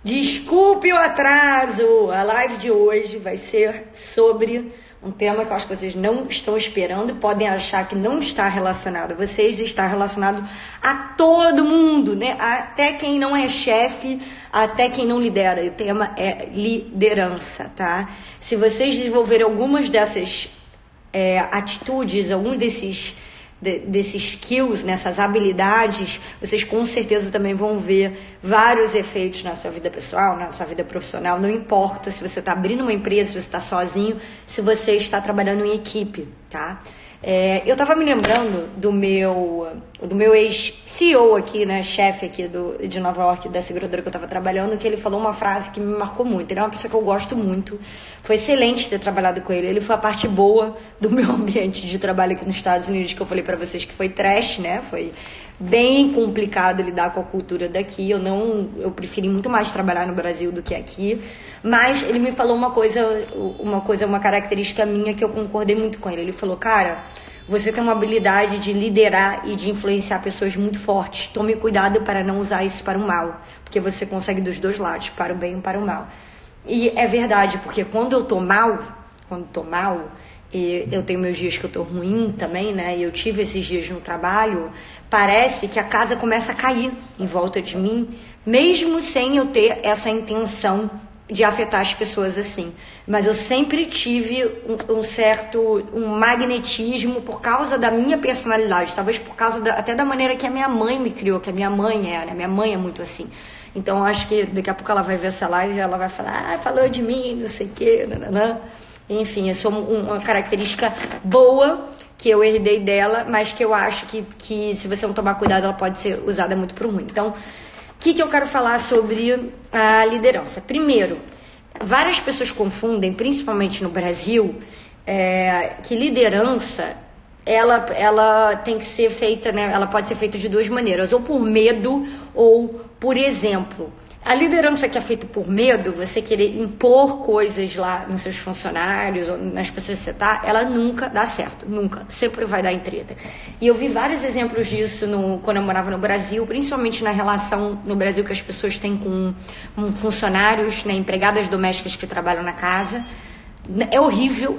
Desculpe o atraso! A live de hoje vai ser sobre um tema que eu acho que vocês não estão esperando e podem achar que não está relacionado a vocês, está relacionado a todo mundo, né? Até quem não é chefe, até quem não lidera. E o tema é liderança, tá? Se vocês desenvolverem algumas dessas atitudes, alguns desses skills, nessas habilidades, vocês com certeza também vão ver vários efeitos na sua vida pessoal, na sua vida profissional. Não importa se você está abrindo uma empresa, se você está sozinho, se você está trabalhando em equipe, tá? Eu estava me lembrando do meu ex-CEO aqui, né, chefe aqui de Nova York, da seguradora que eu estava trabalhando, que ele falou uma frase que me marcou muito. Ele é uma pessoa que eu gosto muito. Foi excelente ter trabalhado com ele. Ele foi a parte boa do meu ambiente de trabalho aqui nos Estados Unidos, que eu falei para vocês que foi trash, né? Foi bem complicado lidar com a cultura daqui. Eu preferi muito mais trabalhar no Brasil do que aqui. Mas ele me falou uma característica minha que eu concordei muito com ele. Ele falou, cara, você tem uma habilidade de liderar e de influenciar pessoas muito fortes. Tome cuidado para não usar isso para o mal, porque você consegue dos dois lados, para o bem e para o mal. E é verdade, porque quando eu tô mal, e eu tenho meus dias que eu tô ruim também, né? E eu tive esses dias no trabalho, parece que a casa começa a cair em volta de mim, mesmo sem eu ter essa intenção de afetar as pessoas assim. Mas eu sempre tive um magnetismo por causa da minha personalidade, talvez por causa até da maneira que a minha mãe me criou, que a minha mãe era. Minha mãe é muito assim. Então, eu acho que daqui a pouco ela vai ver essa live e ela vai falar, falou de mim, não sei o quê, nananã. Enfim, essa é uma característica boa que eu herdei dela, mas que eu acho que se você não tomar cuidado, ela pode ser usada muito pro ruim. Então, o que eu quero falar sobre a liderança? Primeiro, várias pessoas confundem, principalmente no Brasil, que liderança ela tem que ser feita, né? Ela pode ser feita de duas maneiras, ou por medo ou por exemplo. A liderança que é feita por medo, você querer impor coisas lá nos seus funcionários ou nas pessoas que você está, ela nunca dá certo, nunca, sempre vai dar em treta. E eu vi vários exemplos disso quando eu morava no Brasil, principalmente na relação no Brasil que as pessoas têm com funcionários, né, empregadas domésticas que trabalham na casa. É horrível,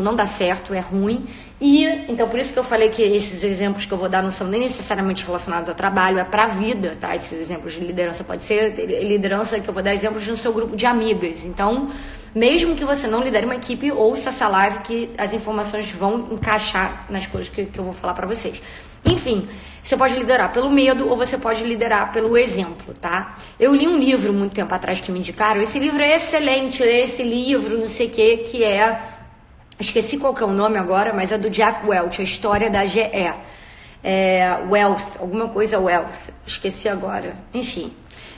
não dá certo, é ruim. E então por isso que eu falei que esses exemplos que eu vou dar não são nem necessariamente relacionados ao trabalho, é pra vida, tá? Esses exemplos de liderança pode ser liderança que eu vou dar exemplos no seu grupo de amigas. Então, mesmo que você não lidere uma equipe, ouça essa live que as informações vão encaixar nas coisas que eu vou falar pra vocês. Enfim, você pode liderar pelo medo ou você pode liderar pelo exemplo, tá? Eu li um livro muito tempo atrás que me indicaram. Esse livro é excelente, esse livro, não sei o que é... Esqueci qual que é o nome agora, mas é do Jack Welch, a história da GE. Wealth, alguma coisa Wealth. Esqueci agora. Enfim,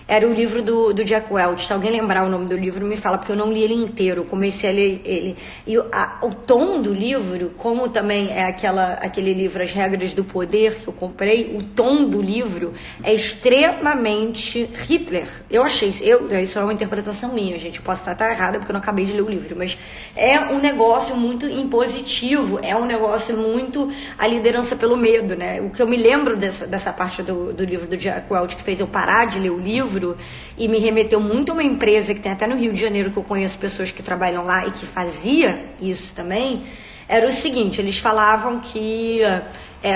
era o livro do Jack Welch. Se alguém lembrar o nome do livro, me fala, porque eu não li ele inteiro. Eu comecei a ler ele. E o tom do livro, como também é aquele livro As Regras do Poder, que eu comprei, o tom do livro é extremamente Hitler. Eu achei, isso é uma interpretação minha, gente. Eu posso estar errada, porque eu não acabei de ler o livro. Mas é um negócio muito impositivo, é um negócio muito a liderança pelo medo, né? O que eu me lembro dessa parte do livro do Jack Welch, que fez eu parar de ler o livro, e me remeteu muito a uma empresa que tem até no Rio de Janeiro, que eu conheço pessoas que trabalham lá e que fazia isso também, era o seguinte, eles falavam que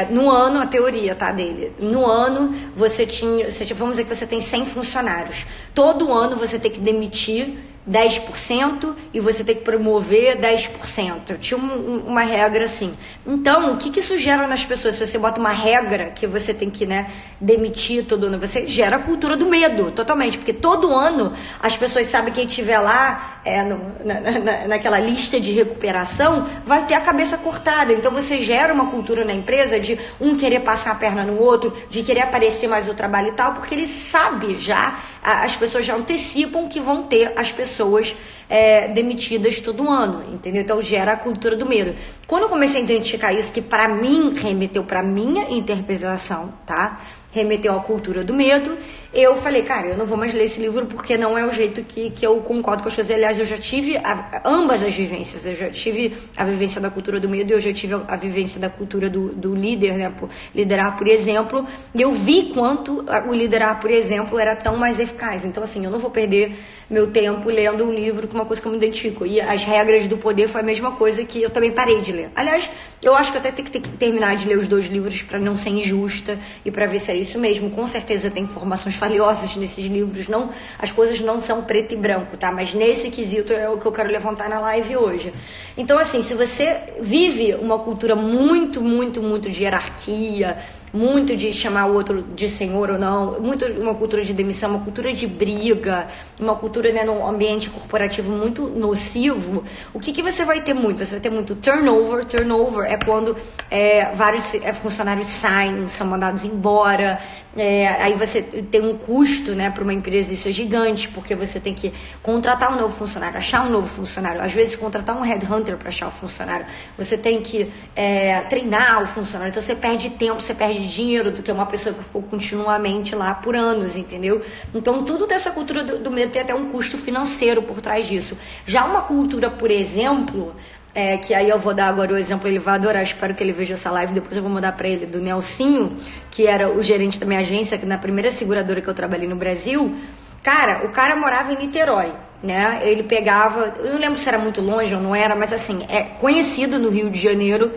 no ano, a teoria, tá, dele, no ano vamos dizer que você tem 100 funcionários, todo ano você tem que demitir 10% e você tem que promover 10%. Tinha uma regra assim. Então, o que isso gera nas pessoas? Se você bota uma regra que você tem que, né, demitir todo ano, você gera a cultura do medo, totalmente. Porque todo ano as pessoas sabem que quem estiver lá naquela lista de recuperação vai ter a cabeça cortada. Então, você gera uma cultura na empresa de um querer passar a perna no outro, de querer aparecer mais no trabalho e tal, porque ele sabe já, as pessoas já antecipam que vão ter as pessoas demitidas todo ano, entendeu? Então gera a cultura do medo. Quando eu comecei a identificar isso, que pra mim remeteu pra minha interpretação, tá? remeteu à cultura do medo, eu falei, cara, eu não vou mais ler esse livro porque não é o jeito que eu concordo com as coisas. Aliás, eu já tive ambas as vivências. Eu já tive a vivência da cultura do medo e eu já tive a vivência da cultura do líder, né? Liderar, por exemplo. E eu vi quanto o liderar, por exemplo, era tão mais eficaz. Então, assim, eu não vou perder meu tempo lendo um livro com uma coisa que eu me identifico. E As Regras do Poder foi a mesma coisa que eu também parei de ler. Aliás, eu acho que eu até tenho que terminar de ler os 2 livros para não ser injusta e para ver se é isso mesmo. Com certeza tem informações valiosas nesses livros. Não, as coisas não são preto e branco, tá? Mas nesse quesito é o que eu quero levantar na live hoje. Então, assim, se você vive uma cultura muito, muito, muito de hierarquia, muito de chamar o outro de senhor ou não, muito uma cultura de demissão, uma cultura de briga, uma cultura, né, num ambiente corporativo muito nocivo, o que você vai ter muito? Você vai ter muito turnover. Turnover é quando vários funcionários saem, são mandados embora. Aí você tem um custo, né, para uma empresa, isso é gigante, porque você tem que contratar um novo funcionário, achar um novo funcionário, às vezes contratar um headhunter para achar o funcionário, você tem que treinar o funcionário, então você perde tempo, você perde dinheiro do que uma pessoa que ficou continuamente lá por anos, entendeu? Então tudo dessa cultura do medo tem até um custo financeiro por trás disso. Já uma cultura, por exemplo, que aí eu vou dar agora o exemplo, ele vai adorar, espero que ele veja essa live, depois eu vou mandar pra ele, do Nelsinho, que era o gerente da minha agência, que na primeira seguradora que eu trabalhei no Brasil. Cara, o cara morava em Niterói, né? Ele pegava, eu não lembro se era muito longe ou não era, mas assim, é conhecido no Rio de Janeiro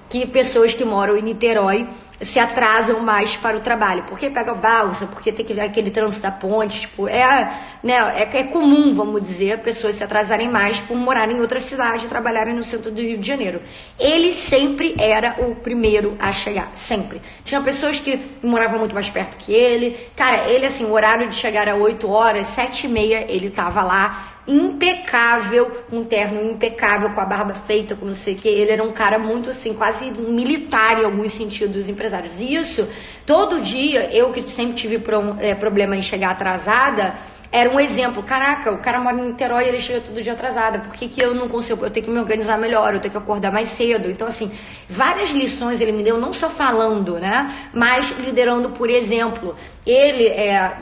que pessoas que moram em Niterói se atrasam mais para o trabalho, porque pega balsa, porque tem que ver aquele trânsito da ponte, tipo, é comum, vamos dizer, pessoas se atrasarem mais por morarem em outra cidade e trabalharem no centro do Rio de Janeiro. Ele sempre era o primeiro a chegar, sempre. Tinha pessoas que moravam muito mais perto que ele, cara, ele assim, o horário de chegar era 8 horas, 7h30, ele tava lá, impecável, um terno impecável, com a barba feita, com não sei o que. Ele era um cara muito assim, quase militar em alguns sentidos, empresários. E isso, todo dia, eu que sempre tive problema em chegar atrasada, era um exemplo. Caraca, o cara mora em Niterói e ele chega todo dia atrasada. Por que eu não consigo? Eu tenho que me organizar melhor, eu tenho que acordar mais cedo. Então, assim, várias lições ele me deu, não só falando, né? Mas liderando por exemplo. Ele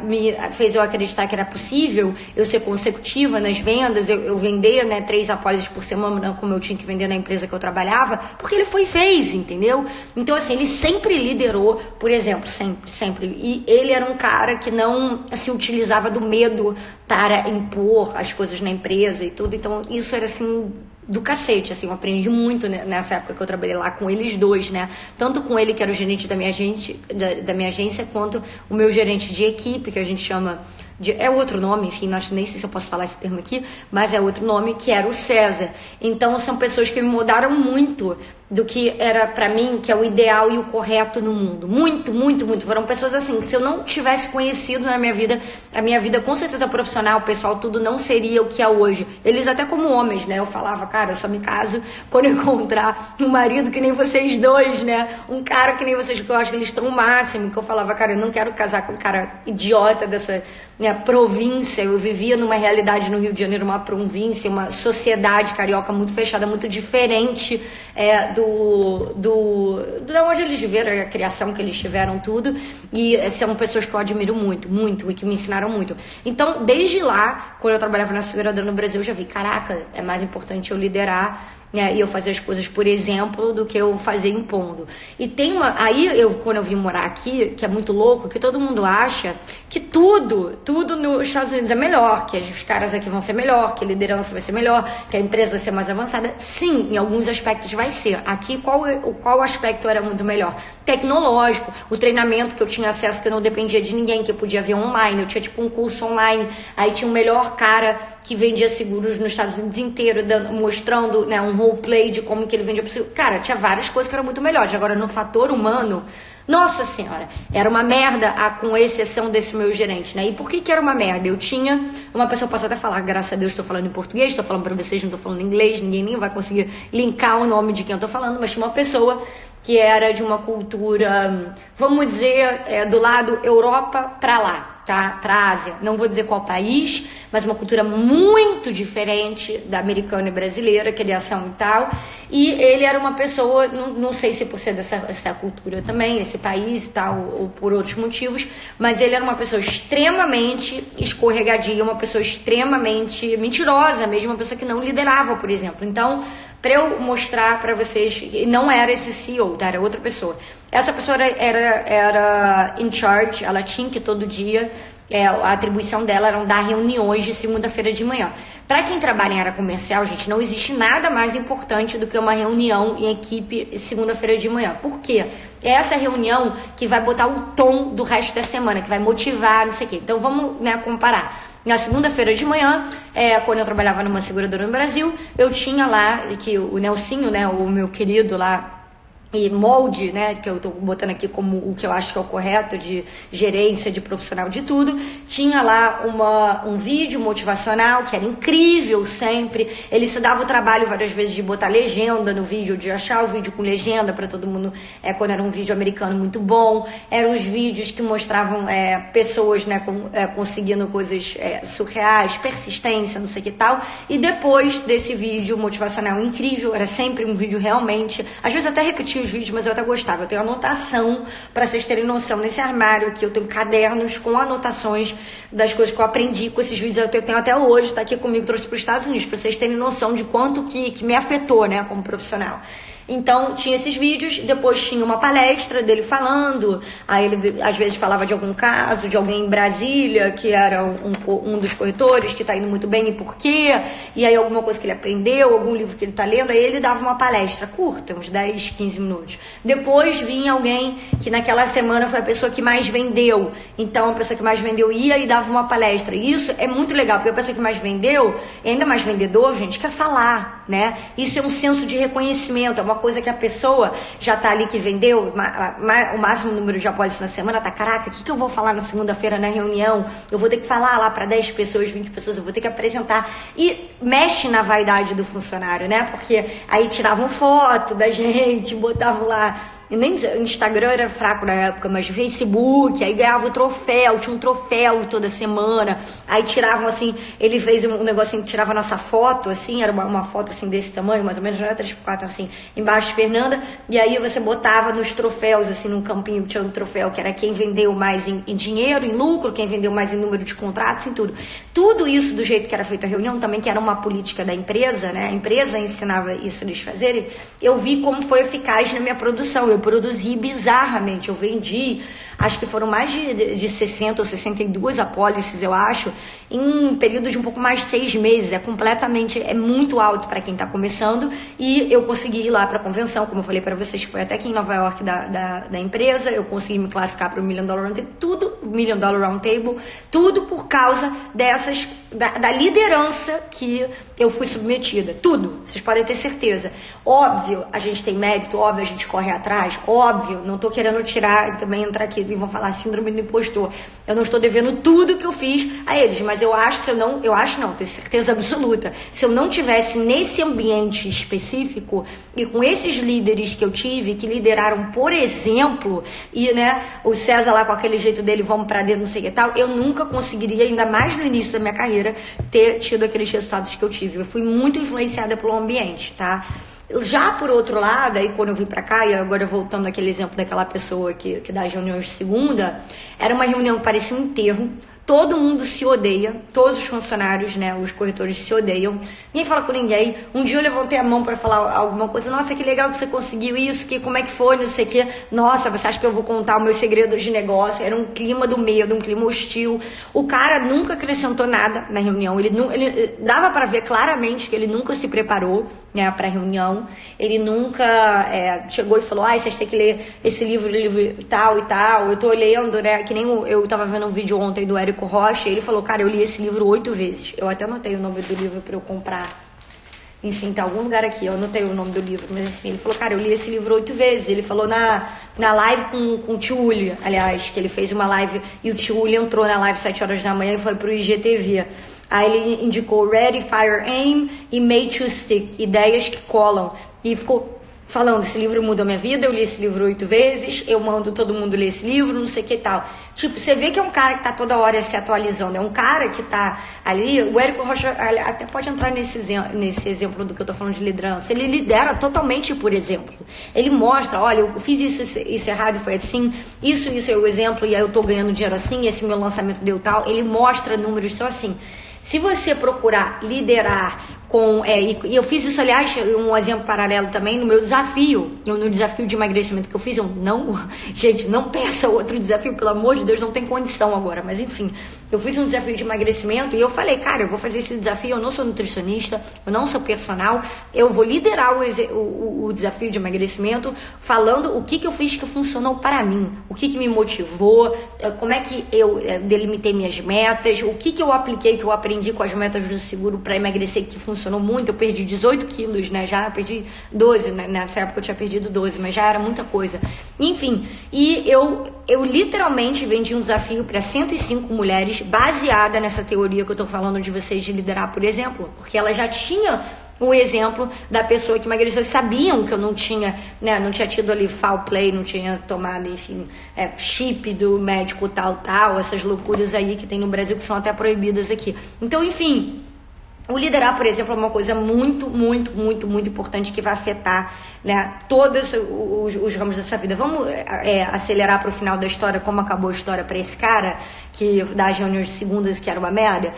me fez eu acreditar que era possível eu ser consecutiva nas vendas, eu vender, né, 3 apólices por semana, como eu tinha que vender na empresa que eu trabalhava, porque ele fez, entendeu? Então, assim, ele sempre liderou, por exemplo, sempre. E ele era um cara que não se utilizava do medo para impor as coisas na empresa e tudo. Então, isso era, assim, do cacete, assim, eu aprendi muito nessa época que eu trabalhei lá com eles dois, né? Tanto com ele, que era o gerente da minha agência, quanto o meu gerente de equipe, que a gente chama é outro nome, enfim, nem sei se eu posso falar esse termo aqui, mas é outro nome, que era o César. Então, são pessoas que me mudaram muito do que era pra mim, que é o ideal e o correto no mundo. Muito, muito, muito. Foram pessoas assim, se eu não tivesse conhecido na minha vida, a minha vida com certeza profissional, pessoal, tudo não seria o que é hoje. Eles até como homens, né? Eu falava, cara, eu só me caso quando eu encontrar um marido que nem vocês dois, né? Um cara que nem vocês, que eu acho que eles estão o máximo, que eu falava, cara, eu não quero casar com um cara idiota dessa minha província. Eu vivia numa realidade no Rio de Janeiro, uma província, uma sociedade carioca muito fechada, muito diferente da onde eles viveram, a criação que eles tiveram, tudo. E são pessoas que eu admiro muito, muito, e que me ensinaram muito. Então, desde lá, quando eu trabalhava na seguradora no Brasil, eu já vi, caraca, é mais importante eu liderar, né, e eu fazer as coisas por exemplo do que eu fazer impondo. E tem aí quando eu vim morar aqui, que é muito louco, que todo mundo acha que tudo nos Estados Unidos é melhor, que os caras aqui vão ser melhor, que a liderança vai ser melhor, que a empresa vai ser mais avançada. Sim, em alguns aspectos vai ser. Aqui, qual aspecto era muito melhor? Tecnológico, o treinamento que eu tinha acesso, que eu não dependia de ninguém, que eu podia ver online, eu tinha tipo um curso online, aí tinha o melhor cara que vendia seguros nos Estados Unidos inteiro, mostrando, né, um roleplay de como que ele vendia. Cara, tinha várias coisas que eram muito melhores. Agora, no fator humano, nossa senhora, era uma merda, com exceção desse meu gerente, né? E por que era uma merda? Eu tinha uma pessoa, posso até falar, graças a Deus estou falando em português, estou falando para vocês, não estou falando em inglês, ninguém nem vai conseguir linkar o nome de quem eu estou falando, mas tinha uma pessoa que era de uma cultura, vamos dizer, do lado Europa para lá. tá? Pra Ásia. Não vou dizer qual país, mas uma cultura muito diferente da americana e brasileira, criação e tal. E ele era uma pessoa, não sei se por ser dessa cultura também, esse país e tal, ou por outros motivos, mas ele era uma pessoa extremamente escorregadia, uma pessoa extremamente mentirosa mesmo, uma pessoa que não liderava, por exemplo. Então, para eu mostrar para vocês, não era esse CEO, tá? Era outra pessoa. Essa pessoa era in charge, ela tinha que todo dia, a atribuição dela era dar reuniões de segunda-feira de manhã. Para quem trabalha em área comercial, gente, não existe nada mais importante do que uma reunião em equipe segunda-feira de manhã. Por quê? É essa reunião que vai botar o tom do resto da semana, que vai motivar, não sei o quê. Então vamos, comparar. Na segunda-feira de manhã, quando eu trabalhava numa seguradora no Brasil, eu tinha lá, que o Nelsinho, o meu querido lá, e molde, que eu tô botando aqui como o que eu acho que é o correto de gerência, de profissional, de tudo, tinha lá um vídeo motivacional que era incrível sempre. Ele se dava o trabalho várias vezes de botar legenda no vídeo, de achar o vídeo com legenda para todo mundo, quando era um vídeo americano muito bom. Eram os vídeos que mostravam pessoas conseguindo coisas surreais, persistência, não sei o que tal. E depois desse vídeo motivacional incrível, era sempre um vídeo realmente, às vezes até repetia os vídeos, mas eu até gostava. Eu tenho anotação, para vocês terem noção, nesse armário aqui eu tenho cadernos com anotações das coisas que eu aprendi com esses vídeos. Eu tenho até hoje, tá aqui comigo, trouxe para os Estados Unidos, para vocês terem noção de quanto que me afetou, como profissional. Então, tinha esses vídeos, depois tinha uma palestra dele falando, aí ele às vezes falava de algum caso, de alguém em Brasília, que era um dos corretores, que está indo muito bem e por quê, e aí alguma coisa que ele aprendeu, algum livro que ele está lendo, aí ele dava uma palestra curta, uns 10, 15 minutos. Depois vinha alguém que naquela semana foi a pessoa que mais vendeu, então a pessoa que mais vendeu ia e dava uma palestra. E isso é muito legal, porque a pessoa que mais vendeu, ainda mais vendedor, gente, quer falar, Isso é um senso de reconhecimento, é uma coisa que a pessoa já tá ali que vendeu o máximo número de apólices na semana, caraca, o que eu vou falar na segunda-feira na reunião? Eu vou ter que falar lá para 10 pessoas, 20 pessoas, eu vou ter que apresentar. E mexe na vaidade do funcionário, Porque aí tiravam foto da gente, botavam lá, e nem Instagram era fraco na época, mas Facebook, aí ganhava o troféu, tinha um troféu toda semana, aí tiravam assim, ele fez um negocinho que tirava a nossa foto, assim, era uma foto assim desse tamanho, mais ou menos, não era 3x4, assim, embaixo de Fernanda, e aí você botava nos troféus, assim, num campinho, tinha um troféu que era quem vendeu mais em dinheiro, em lucro, quem vendeu mais em número de contratos, em tudo. Tudo isso do jeito que era feita a reunião, também que era uma política da empresa, A empresa ensinava isso eles fazerem, eu vi como foi eficaz na minha produção. Eu produzi bizarramente, eu vendi, acho que foram mais de 60 ou 62 apólices, eu acho, em um período de um pouco mais de 6 meses, é muito alto para quem está começando, e eu consegui ir lá para a convenção, como eu falei para vocês, que foi até aqui em Nova York da empresa, eu consegui me classificar para o $1 Million Roundtable, $1 Million Roundtable, tudo por causa da liderança que eu fui submetida, tudo, vocês podem ter certeza. Óbvio, a gente tem mérito, óbvio, a gente corre atrás, óbvio, não tô querendo tirar e também entrar aqui e vão falar síndrome do impostor. Eu não estou devendo tudo que eu fiz a eles, mas eu acho, tenho certeza absoluta, se eu não tivesse nesse ambiente específico e com esses líderes que eu tive, que lideraram, por exemplo, e o César lá com aquele jeito dele, vamos pra dentro, não sei o que tal, eu nunca conseguiria, ainda mais no início da minha carreira, ter tido aqueles resultados que eu tive. Eu fui muito influenciada pelo ambiente, tá? Já por outro lado, aí quando eu vim pra cá, e agora voltando àquele exemplo daquela pessoa que dá as reuniões de segunda, era uma reunião que parecia um enterro, todo mundo se odeia, todos os funcionários, os corretores se odeiam, ninguém fala com ninguém. Um dia eu levantei a mão para falar alguma coisa, nossa, que legal que você conseguiu isso, como é que foi, não sei o quê, nossa, você acha que eu vou contar os meus segredos de negócio? Era um clima do medo, um clima hostil. O cara nunca acrescentou nada na reunião, ele dava para ver claramente que ele nunca se preparou, para a reunião, ele nunca chegou e falou, vocês têm que ler esse livro tal e tal, eu tô lendo, que nem eu tava vendo um vídeo ontem do Érico Rocha, ele falou, cara, eu li esse livro 8 vezes, eu até anotei o nome do livro para eu comprar, enfim, tá em algum lugar aqui, eu anotei o nome do livro, mas enfim, ele falou, cara, eu li esse livro 8 vezes, ele falou na live com o tio Uli, aliás, que ele fez uma live, e o tio Uli entrou na live 7 horas da manhã e foi pro IGTV. Aí ele indicou Ready, Fire, Aim e Made to Stick, ideias que colam. E ficou falando, esse livro mudou minha vida, eu li esse livro 8 vezes, eu mando todo mundo ler esse livro, não sei o que e tal. Tipo, você vê que é um cara que tá toda hora se atualizando, é um cara que tá ali, o Érico Rocha até pode entrar nesse exemplo do que eu tô falando de liderança, ele lidera totalmente por exemplo. Ele mostra, olha, eu fiz isso errado, foi assim, isso é o exemplo, e aí eu tô ganhando dinheiro assim, esse meu lançamento deu tal, ele mostra números, então assim, se você procurar liderar e eu fiz isso, aliás, um exemplo paralelo também no meu desafio, no desafio de emagrecimento que eu fiz, gente, não peça outro desafio, pelo amor de Deus, não tem condição agora, mas enfim, eu fiz um desafio de emagrecimento e eu falei, cara, eu vou fazer esse desafio, eu não sou nutricionista, eu não sou personal, eu vou liderar o desafio de emagrecimento falando o que eu fiz que funcionou para mim, o que me motivou, como é que eu delimitei minhas metas, o que eu apliquei, que eu aprendi com as metas do seguro para emagrecer, que funcionou muito, eu perdi 18 quilos, né, já perdi 12, né? Nessa época eu tinha perdido 12, mas já era muita coisa, enfim, e eu literalmente vendi um desafio para 105 mulheres, baseada nessa teoria que eu tô falando de vocês de liderar, por exemplo, porque ela já tinha o exemplo da pessoa que emagreceu, sabiam que eu não tinha, né, não tinha tido ali foul play, não tinha tomado, enfim, chip do médico tal, essas loucuras aí que tem no Brasil que são até proibidas aqui, então, enfim, o liderar, por exemplo, é uma coisa muito, muito, muito, muito importante que vai afetar, né, todos os ramos da sua vida. Vamos acelerar para o final da história, como acabou a história para esse cara que das reuniões de segundas, que era uma merda.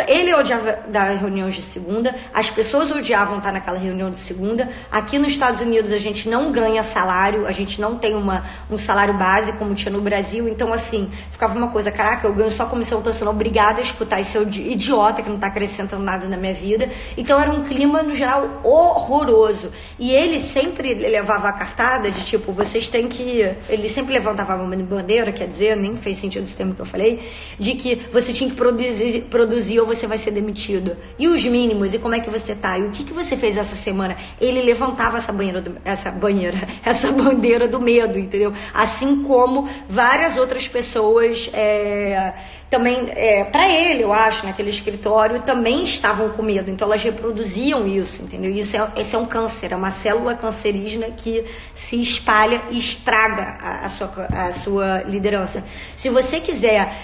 Ele odiava dar reuniões de segunda, as pessoas odiavam estar naquela reunião de segunda. Aqui nos Estados Unidos a gente não ganha salário, a gente não tem um salário base como tinha no Brasil, então assim, ficava uma coisa, caraca, eu ganho só comissão, eu tô sendo obrigada a escutar esse idiota que não tá acrescentando nada na minha vida. Então era um clima no geral horroroso, e ele sempre levava a cartada de tipo, vocês têm que, ele sempre levantava uma bandeira, quer dizer, nem fez sentido esse termo que eu falei, de que você tinha que produzir ou você vai ser demitido. E os mínimos, e como é que você tá? E o que você fez essa semana? Ele levantava essa bandeira do medo, entendeu? Assim como várias outras pessoas também, para ele, eu acho, naquele escritório, também estavam com medo, então elas reproduziam isso, entendeu? Esse é um câncer, é uma célula cancerígena que se espalha e estraga a sua liderança. Se você quiser,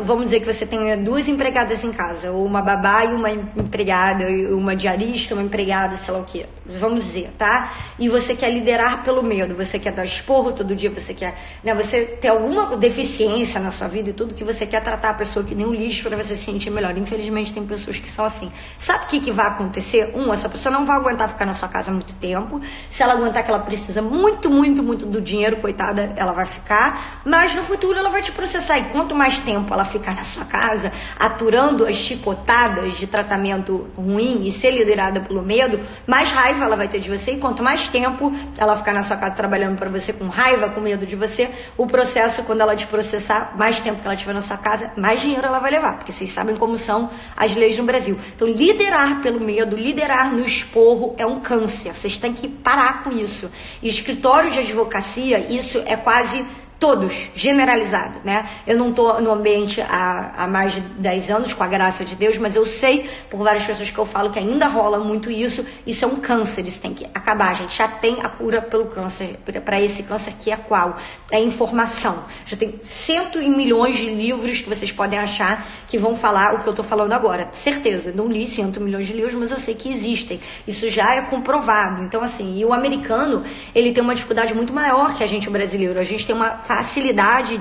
vamos dizer que você tenha 2 empregadas em casa, ou uma babá e uma empregada, uma diarista, uma empregada, sei lá o que, vamos dizer, tá? E você quer liderar pelo medo, você quer dar esporro todo dia, você quer, né, você tem alguma deficiência na sua vida e tudo que você quer tratar a pessoa que nem um lixo para você se sentir melhor. Infelizmente tem pessoas que são assim. Sabe o que vai acontecer? Essa pessoa não vai aguentar ficar na sua casa muito tempo. Se ela aguentar que ela precisa muito, muito, muito do dinheiro, coitada, ela vai ficar, mas no futuro ela vai te processar, e quanto mais tempo ela ficar na sua casa aturando as chicotadas de tratamento ruim e ser liderada pelo medo, mais raiva ela vai ter de você, e quanto mais tempo ela ficar na sua casa trabalhando para você com raiva, com medo de você, o processo, quando ela te processar, mais tempo que ela tiver na sua casa, mais dinheiro ela vai levar, porque vocês sabem como são as leis no Brasil. Então, liderar pelo medo, liderar no esporro é um câncer. Vocês têm que parar com isso. E escritório de advocacia, isso é quase todos, generalizado, né? Eu não tô no ambiente há mais de 10 anos, com a graça de Deus, mas eu sei por várias pessoas que eu falo que ainda rola muito isso. Isso é um câncer, isso tem que acabar. A gente já tem a cura pelo câncer, para esse câncer, que é qual? É a informação. Já tem 100 milhões de livros que vocês podem achar que vão falar o que eu tô falando agora. Certeza, não li 100 milhões de livros, mas eu sei que existem. Isso já é comprovado. Então, assim, e o americano, ele tem uma dificuldade muito maior que a gente, o brasileiro. A gente tem uma facilidade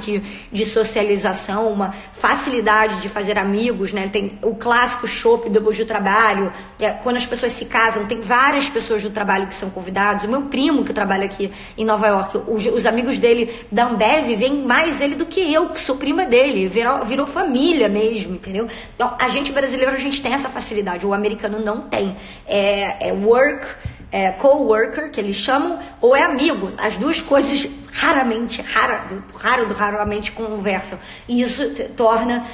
de socialização, uma facilidade de fazer amigos, né? Tem o clássico chopp depois do trabalho, quando as pessoas se casam, tem várias pessoas do trabalho que são convidados. O meu primo, que trabalha aqui em Nova York, os amigos dele da Ambev veem mais ele do que eu, que sou prima dele, virou família mesmo, entendeu? Então, a gente brasileiro, a gente tem essa facilidade, o americano não tem. Co-worker, que eles chamam, ou é amigo. As duas coisas raramente conversam. E isso torna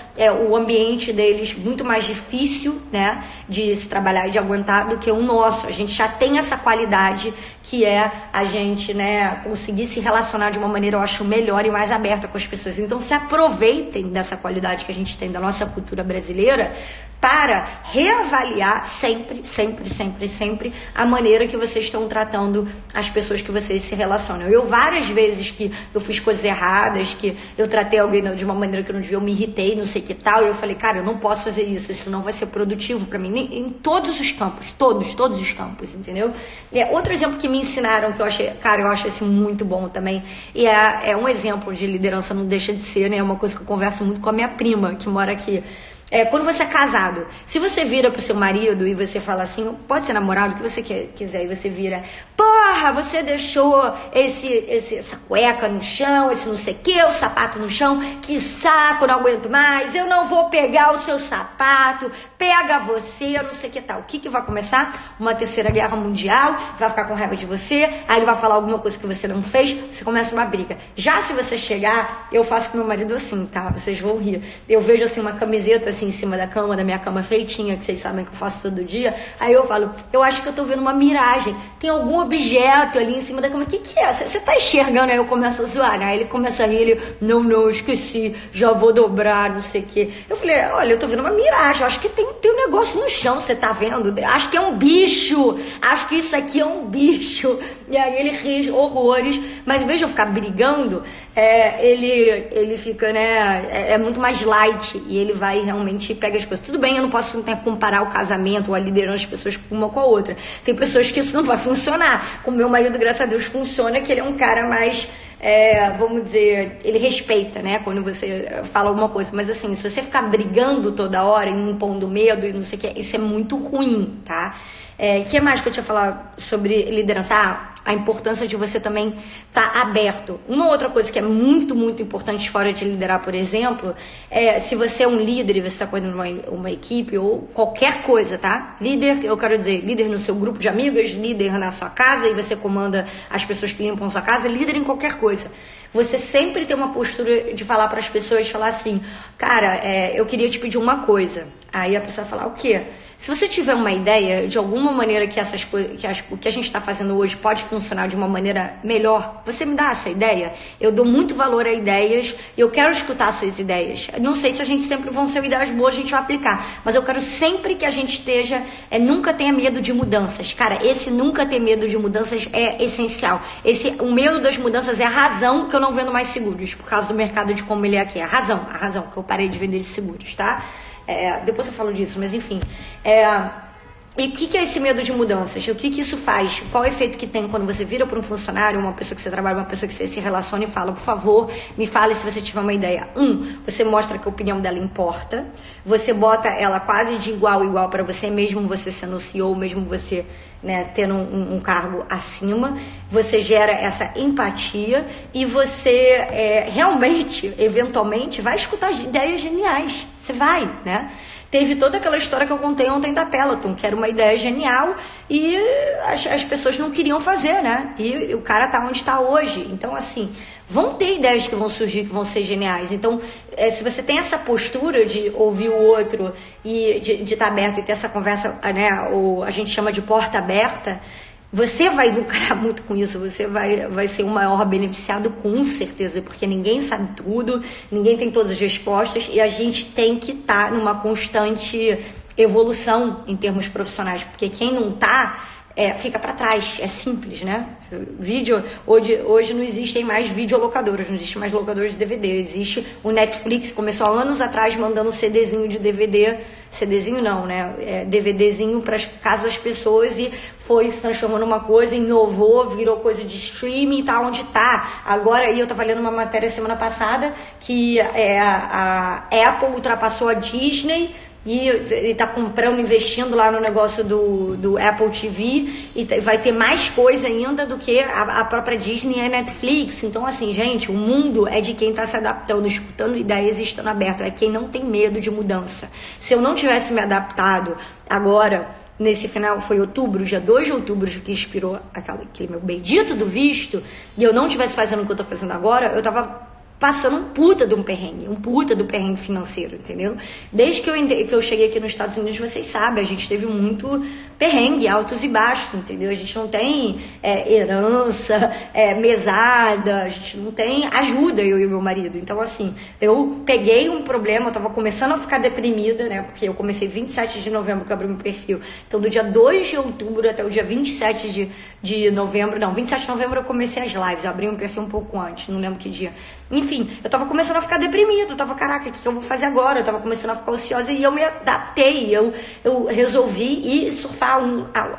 o ambiente deles muito mais difícil, né, de se trabalhar e de aguentar do que o nosso. A gente já tem essa qualidade que é a gente, né, conseguir se relacionar de uma maneira, eu acho, melhor e mais aberta com as pessoas. Então, se aproveitem dessa qualidade que a gente tem da nossa cultura brasileira para reavaliar sempre a maneira que vocês estão tratando as pessoas que vocês se relacionam. Eu várias vezes que eu fiz coisas erradas, que eu tratei alguém de uma maneira que eu não devia, eu me irritei, não sei que tal, e eu falei, cara, eu não posso fazer isso não vai ser produtivo para mim, em todos os campos, todos os campos, entendeu? Outro exemplo que me ensinaram, que eu achei, cara, eu acho assim muito bom também, e é um exemplo de liderança, não deixa de ser, né? É uma coisa que eu converso muito com a minha prima, que mora aqui. Quando você é casado, se você vira pro seu marido e você fala assim, pode ser namorado, o que você quiser, e você vira, porra, você deixou essa cueca no chão, esse não sei o que, o sapato no chão, que saco, não aguento mais, eu não vou pegar o seu sapato, pega você, não sei o que tal. O que vai começar? Uma terceira guerra mundial, vai ficar com raiva de você, aí ele vai falar alguma coisa que você não fez, você começa uma briga. Já se você chegar, eu faço com meu marido assim, tá? Vocês vão rir. Eu vejo assim uma camiseta assim, em cima da minha cama feitinha, que vocês sabem que eu faço todo dia, aí eu falo, eu acho que eu tô vendo uma miragem, tem algum objeto ali em cima da cama, o que é? Você tá enxergando? Aí eu começo a zoar, né? Aí ele começa a rir, ele, não, esqueci, já vou dobrar, não sei o que. Eu falei, olha, eu tô vendo uma miragem, acho que tem um negócio no chão, você tá vendo? Acho que é um bicho, acho que isso aqui é um bicho. E aí ele ri horrores, mas em vez de eu ficar brigando, ele fica, né, é muito mais light, e ele vai realmente pega as coisas. Tudo bem, eu não posso comparar o casamento ou a liderança das pessoas uma com a outra. Tem pessoas que isso não vai funcionar. Com meu marido, graças a Deus, funciona, que ele é um cara mais, vamos dizer, ele respeita, né, quando você fala alguma coisa. Mas assim, se você ficar brigando toda hora, impondo medo e não sei o que, isso é muito ruim, tá? O que mais que eu tinha falado sobre liderança? A importância de você também estar aberto. Uma outra coisa que é muito importante fora de liderar, por exemplo, se você é um líder e você está coordenando uma equipe ou qualquer coisa, tá? Líder, eu quero dizer, líder no seu grupo de amigos, líder na sua casa e você comanda as pessoas que limpam a sua casa, líder em qualquer coisa. Você sempre tem uma postura de falar para as pessoas, falar assim, cara, eu queria te pedir uma coisa. Aí a pessoa vai falar, o quê? Se você tiver uma ideia de alguma maneira que essas coisas, o que a gente está fazendo hoje pode funcionar de uma maneira melhor, você me dá essa ideia? Eu dou muito valor a ideias e eu quero escutar suas ideias. Não sei se a gente sempre vão ser ideias boas, a gente vai aplicar, mas eu quero sempre que a gente esteja, nunca tenha medo de mudanças. Cara, esse nunca ter medo de mudanças é essencial. O medo das mudanças é a razão que eu não vendo mais seguros, por causa do mercado de como ele é aqui. A razão que eu parei de vender seguros, tá? Depois eu falo disso, mas enfim. E o que é esse medo de mudanças? O que isso faz? Qual é o efeito que tem quando você vira para um funcionário, uma pessoa que você trabalha, uma pessoa que você se relaciona e fala, por favor, me fale se você tiver uma ideia. Você mostra que a opinião dela importa, você bota ela quase de igual a igual para você, mesmo você sendo CEO, mesmo você, né, tendo um cargo acima, você gera essa empatia e você realmente, eventualmente, vai escutar ideias geniais. Você vai, né? Teve toda aquela história que eu contei ontem da Peloton, que era uma ideia genial e as pessoas não queriam fazer, né? E o cara tá onde está hoje. Então, assim, vão ter ideias que vão surgir, que vão ser geniais. Então, se você tem essa postura de ouvir o outro e de estar aberto e ter essa conversa, né? Ou a gente chama de porta aberta, você vai lucrar muito com isso, você vai ser o maior beneficiado com certeza, porque ninguém sabe tudo, ninguém tem todas as respostas e a gente tem que estar numa constante evolução em termos profissionais, porque quem não está fica para trás, é simples, né? Hoje não existem mais videolocadoras, não existe mais locadores de DVD, existe o Netflix, começou há anos atrás mandando CDzinho de DVD, CDzinho não, né? DVDzinho para as casas das pessoas e foi se transformando numa coisa, inovou, virou coisa de streaming, tá onde tá. Agora, eu tava lendo uma matéria semana passada que a Apple ultrapassou a Disney e está comprando, investindo lá no negócio do Apple TV e vai ter mais coisa ainda do que a própria Disney e a Netflix. Então, assim, gente, o mundo é de quem está se adaptando, escutando ideias e estando aberto, é quem não tem medo de mudança. Se eu não tivesse me adaptado agora, nesse final, foi outubro, dia 2 de outubro, que inspirou aquele meu bendito do visto, e eu não estivesse fazendo o que eu estou fazendo agora, eu estava passando um puta do perrengue financeiro, entendeu? Desde que eu cheguei aqui nos Estados Unidos, vocês sabem, a gente teve muito perrengue, altos e baixos, entendeu? A gente não tem herança, mesada, a gente não tem ajuda, eu e meu marido. Então, assim, eu peguei um problema, eu tava começando a ficar deprimida, né? Porque eu comecei 27 de novembro que eu abri meu perfil. Então, do dia 2 de outubro até o dia 27 de novembro, não, 27 de novembro eu comecei as lives, eu abri um perfil um pouco antes, não lembro que dia. Enfim, eu tava começando a ficar deprimida, eu tava, caraca, o que eu vou fazer agora? Eu tava começando a ficar ociosa e eu me adaptei, eu resolvi ir surfar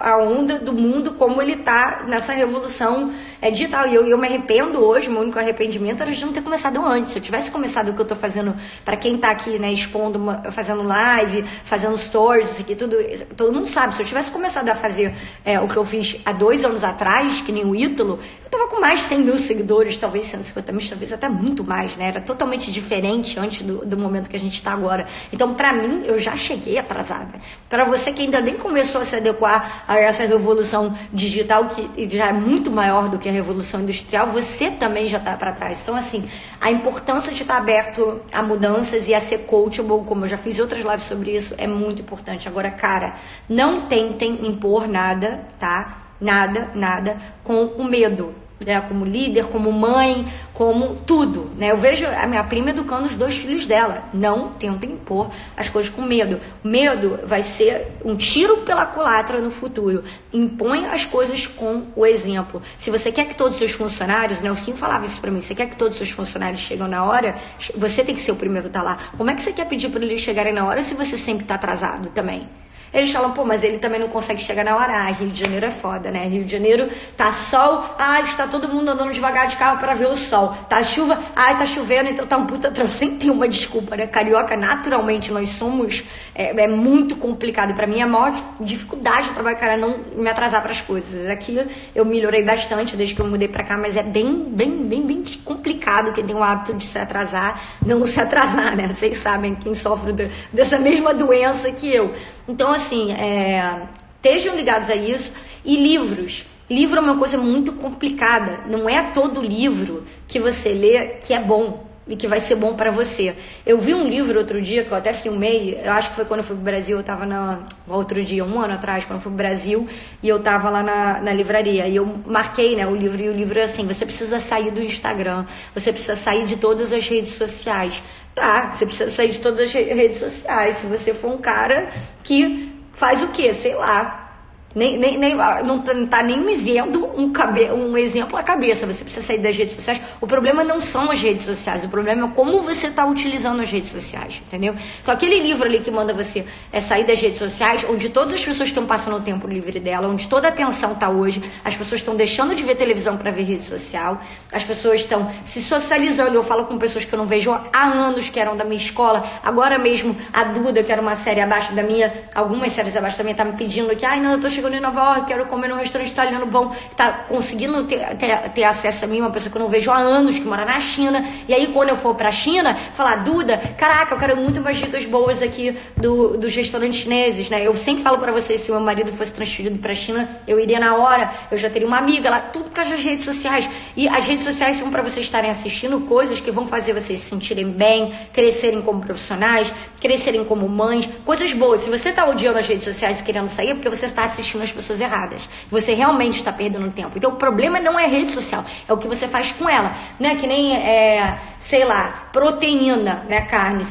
a onda do mundo como ele tá nessa revolução digital. E eu me arrependo hoje, meu único arrependimento era de não ter começado antes. Se eu tivesse começado o que eu tô fazendo, para quem tá aqui, né, expondo, fazendo live, fazendo stories, isso aqui, tudo, todo mundo sabe, se eu tivesse começado a fazer o que eu fiz há 2 anos atrás, que nem o Ítalo, eu tava com mais de 100 mil seguidores, talvez 150 mil, talvez até muito mais, né? Era totalmente diferente antes do momento que a gente está agora. Então, para mim, eu já cheguei atrasada. Para você que ainda nem começou a se adequar a essa revolução digital, que já é muito maior do que a revolução industrial, você também já está para trás. Então, assim, a importância de estar aberto a mudanças e a ser coachable, como eu já fiz outras lives sobre isso, é muito importante. Agora, cara, não tentem impor nada, tá? Nada com o medo, né? Como líder, como mãe, como tudo, né? Eu vejo a minha prima educando os 2 filhos dela. Não tentem impor as coisas com medo. Medo vai ser um tiro pela culatra no futuro. Impõe as coisas com o exemplo. Se você quer que todos os seus funcionários, né? O Sim falava isso pra mim, você quer que todos os seus funcionários cheguem na hora, você tem que ser o primeiro a estar lá. Como é que você quer pedir para eles chegarem na hora se você sempre tá atrasado também? Eles falam, pô, mas ele também não consegue chegar na hora. Ah, Rio de Janeiro é foda, né? Rio de Janeiro tá sol, está todo mundo andando devagar de carro para ver o sol. Tá chuva, tá chovendo, então tá um puta trânsito. Sempre tem uma desculpa, né? Carioca, naturalmente, nós somos... É muito complicado. E pra mim, a maior dificuldade de trabalhar, cara, é não me atrasar pras coisas. Aqui eu melhorei bastante desde que eu mudei pra cá, mas é bem complicado quem tem o hábito de se atrasar, não se atrasar, né? Vocês sabem, quem sofre dessa mesma doença que eu. Então, assim, estejam ligados a isso. E livros. Livro é uma coisa muito complicada. Não é todo livro que você lê que é bom e que vai ser bom para você. Eu vi um livro outro dia, que eu até filmei, eu acho que foi quando eu fui pro Brasil, eu tava outro dia, 1 ano atrás, quando eu fui pro Brasil, e eu tava lá na livraria, e eu marquei, né, o livro, e o livro é assim, você precisa sair do Instagram, você precisa sair de todas as redes sociais. Tá, você precisa sair de todas as redes sociais, se você for um cara que faz o quê? Sei lá, não tá nem me vendo um exemplo à cabeça. Você precisa sair das redes sociais. O problema não são as redes sociais, o problema é como você está utilizando as redes sociais, entendeu? Então aquele livro ali que manda você sair das redes sociais, onde todas as pessoas estão passando o tempo livre dela, onde toda a atenção está hoje, as pessoas estão deixando de ver televisão para ver rede social, as pessoas estão se socializando. Eu falo com pessoas que eu não vejo há anos, que eram da minha escola, agora mesmo a Duda, que era uma série abaixo da minha, algumas séries abaixo da minha, tá me pedindo aqui, não, eu tô chegando em Nova York, quero comer num restaurante italiano bom, tá conseguindo ter acesso a mim, uma pessoa que eu não vejo há anos, que mora na China, e aí quando eu for pra China, falar, Duda, caraca, eu quero muito umas dicas boas aqui dos restaurantes chineses, né? Eu sempre falo pra vocês, se meu marido fosse transferido pra China, eu iria na hora, eu já teria uma amiga lá, tudo por causa das redes sociais, e as redes sociais são pra vocês estarem assistindo coisas que vão fazer vocês se sentirem bem, crescerem como profissionais, crescerem como mães, coisas boas. Se você tá odiando as redes sociais e querendo sair, é porque você está assistindo as pessoas erradas. Você realmente está perdendo tempo. Então o problema não é a rede social, é o que você faz com ela, né? Que nem sei lá, proteína, né, carne.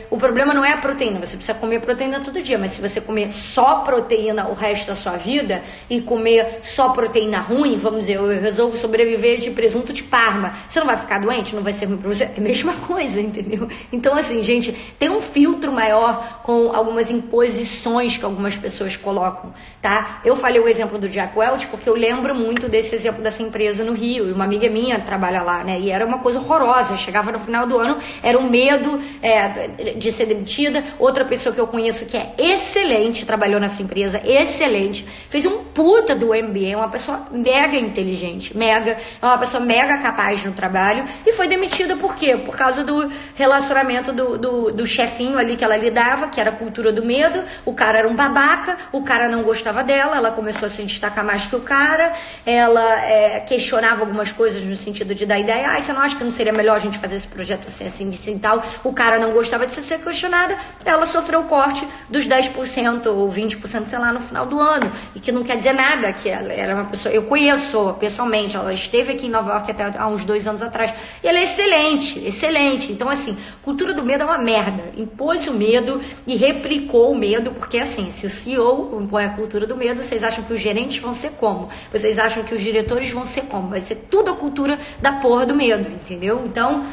O problema não é a proteína, você precisa comer proteína todo dia, mas se você comer só proteína o resto da sua vida e comer só proteína ruim, vamos dizer, eu resolvo sobreviver de presunto de Parma, você não vai ficar doente? Não vai ser ruim pra você? É a mesma coisa, entendeu? Então, assim, gente, tem um filtro maior com algumas imposições que algumas pessoas colocam, tá? Eu falei o exemplo do Jack Welch porque eu lembro muito desse exemplo dessa empresa no Rio, e uma amiga minha trabalha lá, né, e era uma coisa horrorosa. Chegava no final do ano, era um medo de ser demitida. Outra pessoa que eu conheço que é excelente, trabalhou nessa empresa, excelente, fez um puta do MBA, uma pessoa mega inteligente, é uma pessoa mega capaz no trabalho, e foi demitida por quê? Por causa do relacionamento do chefinho ali que ela lidava, que era a cultura do medo. O cara era um babaca, o cara não gostava dela, ela começou a se destacar mais que o cara, ela questionava algumas coisas no sentido de dar ideia, você não acha que não seria melhor gente fazer esse projeto assim e tal, o cara não gostava de ser questionada, ela sofreu o corte dos 10% ou 20%, sei lá, no final do ano, e que não quer dizer nada, que ela era uma pessoa, eu conheço pessoalmente, ela esteve aqui em Nova York até há uns 2 anos atrás, e ela é excelente, então assim, cultura do medo é uma merda, impôs o medo e replicou o medo, porque assim, se o CEO impõe a cultura do medo, vocês acham que os gerentes vão ser como? Vocês acham que os diretores vão ser como? Vai ser tudo a cultura da porra do medo, entendeu? Então,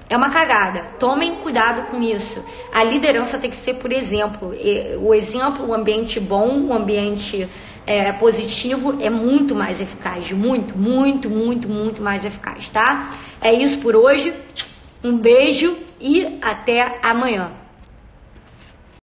é uma cagada. Tomem cuidado com isso. A liderança tem que ser por exemplo. O exemplo, o ambiente bom, o ambiente positivo é muito mais eficaz. Muito mais eficaz, tá? É isso por hoje. Um beijo e até amanhã.